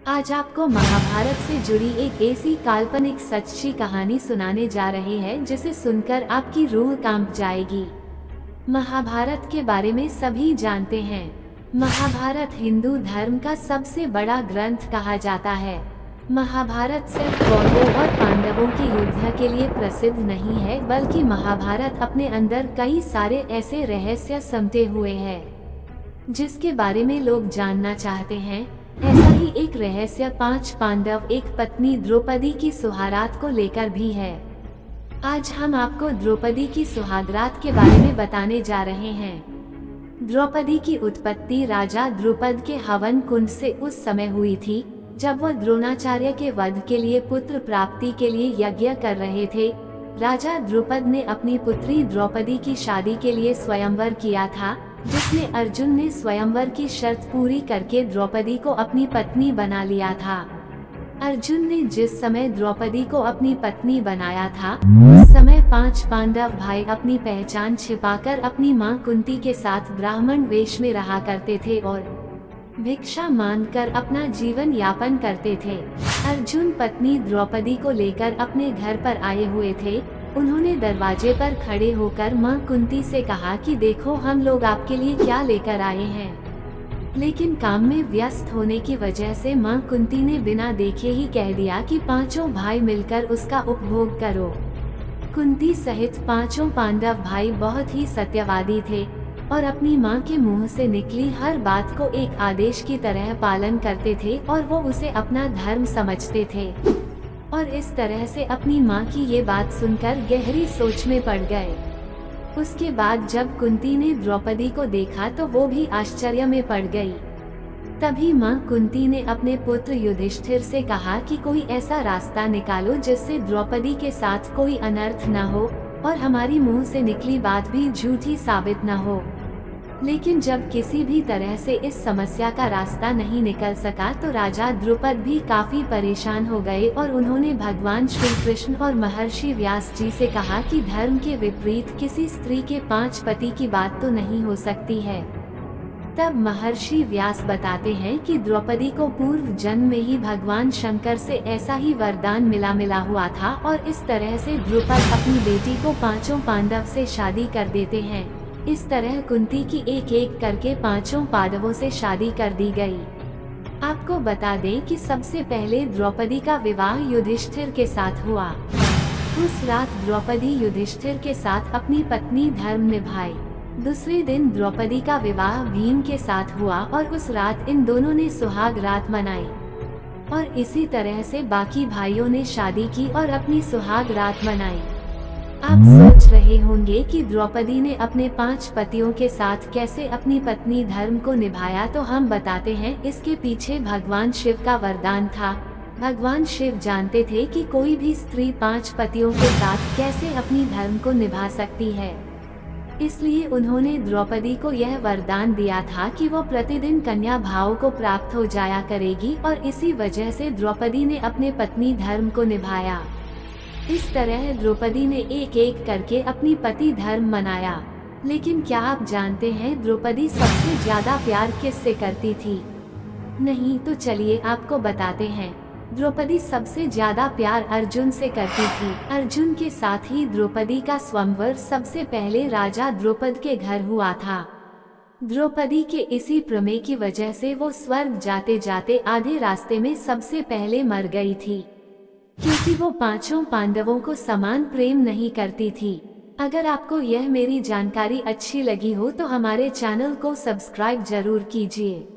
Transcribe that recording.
आज आपको महाभारत से जुड़ी एक ऐसी काल्पनिक सच्ची कहानी सुनाने जा रहे हैं जिसे सुनकर आपकी रूह कांप जाएगी। महाभारत के बारे में सभी जानते हैं। महाभारत हिंदू धर्म का सबसे बड़ा ग्रंथ कहा जाता है। महाभारत सिर्फ कौरवों और पांडवों के युद्ध के लिए प्रसिद्ध नहीं है, बल्कि महाभारत अपने अंदर कई सारे ऐसे रहस्य समेटे हुए है जिसके बारे में लोग जानना चाहते हैं। ऐसा ही एक रहस्य 5 पांडव एक पत्नी द्रौपदी की सुहागरात को लेकर भी है। आज हम आपको द्रौपदी की सुहागरात के बारे में बताने जा रहे हैं। द्रौपदी की उत्पत्ति राजा द्रुपद के हवन कुंड से उस समय हुई थी जब वह द्रोणाचार्य के वध के लिए पुत्र प्राप्ति के लिए यज्ञ कर रहे थे। राजा द्रुपद ने अपनी पुत्री द्रौपदी की शादी के लिए स्वयंवर किया था, जिसमें अर्जुन ने स्वयंवर की शर्त पूरी करके द्रौपदी को अपनी पत्नी बना लिया था। अर्जुन ने जिस समय द्रौपदी को अपनी पत्नी बनाया था, उस समय 5 पांडव भाई अपनी पहचान छिपाकर अपनी मां कुंती के साथ ब्राह्मण वेश में रहा करते थे और भिक्षा मांगकर अपना जीवन यापन करते थे। अर्जुन पत्नी द्रौपदी को लेकर अपने घर पर आए हुए थे। उन्होंने दरवाजे पर खड़े होकर मां कुंती से कहा कि देखो हम लोग आपके लिए क्या लेकर आए हैं। लेकिन काम में व्यस्त होने की वजह से मां कुंती ने बिना देखे ही कह दिया कि 5 भाई मिलकर उसका उपभोग करो। कुंती सहित 5 पांडव भाई बहुत ही सत्यवादी थे और अपनी मां के मुंह से निकली हर बात को एक आदेश की तरह पालन करते थे और वो उसे अपना धर्म समझते थे। और इस तरह से अपनी मां की ये बात सुनकर गहरी सोच में पड़ गए। उसके बाद जब कुंती ने द्रौपदी को देखा तो वो भी आश्चर्य में पड़ गई। तभी मां कुंती ने अपने पुत्र युधिष्ठिर से कहा कि कोई ऐसा रास्ता निकालो जिससे द्रौपदी के साथ कोई अनर्थ न हो और हमारी मुंह से निकली बात भी झूठी साबित न हो। लेकिन जब किसी भी तरह से इस समस्या का रास्ता नहीं निकल सका तो राजा द्रुपद भी काफी परेशान हो गए और उन्होंने भगवान श्री कृष्ण और महर्षि व्यास जी से कहा कि धर्म के विपरीत किसी स्त्री के 5 पति की बात तो नहीं हो सकती है। तब महर्षि व्यास बताते हैं कि द्रौपदी को पूर्व जन्म में ही भगवान शंकर से ऐसा ही वरदान मिला हुआ था और इस तरह से द्रुपद अपनी बेटी को 5 पांडव से शादी कर देते हैं। इस तरह कुंती की एक एक करके 5 पांडवों से शादी कर दी गई। आपको बता दें कि सबसे पहले द्रौपदी का विवाह युधिष्ठिर के साथ हुआ। उस रात द्रौपदी युधिष्ठिर के साथ अपनी पत्नी धर्म निभाई। दूसरे दिन द्रौपदी का विवाह भीम के साथ हुआ और उस रात इन दोनों ने सुहाग रात मनाई। और इसी तरह से बाकी भाइयों ने शादी की और अपनी सुहाग रात मनाई। आप सोच रहे होंगे कि द्रौपदी ने अपने 5 पतियों के साथ कैसे अपनी पत्नी धर्म को निभाया, तो हम बताते हैं इसके पीछे भगवान शिव का वरदान था। भगवान शिव जानते थे कि कोई भी स्त्री 5 पतियों के साथ कैसे अपनी धर्म को निभा सकती है। इसलिए उन्होंने द्रौपदी को यह वरदान दिया था कि वो प्रतिदिन कन्या भाव को प्राप्त हो जाया करेगी और इसी वजह से द्रौपदी ने अपने पत्नी धर्म को निभाया। इस तरह द्रौपदी ने एक एक करके अपनी पति धर्म मनाया। लेकिन क्या आप जानते हैं द्रौपदी सबसे ज्यादा प्यार किससे करती थी? नहीं तो चलिए आपको बताते हैं। द्रौपदी सबसे ज्यादा प्यार अर्जुन से करती थी। अर्जुन के साथ ही द्रौपदी का स्वयंवर सबसे पहले राजा द्रुपद के घर हुआ था। द्रौपदी के इसी प्रमेय की वजह से वो स्वर्ग जाते जाते आधे रास्ते में सबसे पहले मर गई थी, क्योंकि वो 5 पांडवों को समान प्रेम नहीं करती थी। अगर आपको यह मेरी जानकारी अच्छी लगी हो तो हमारे चैनल को सब्सक्राइब जरूर कीजिए।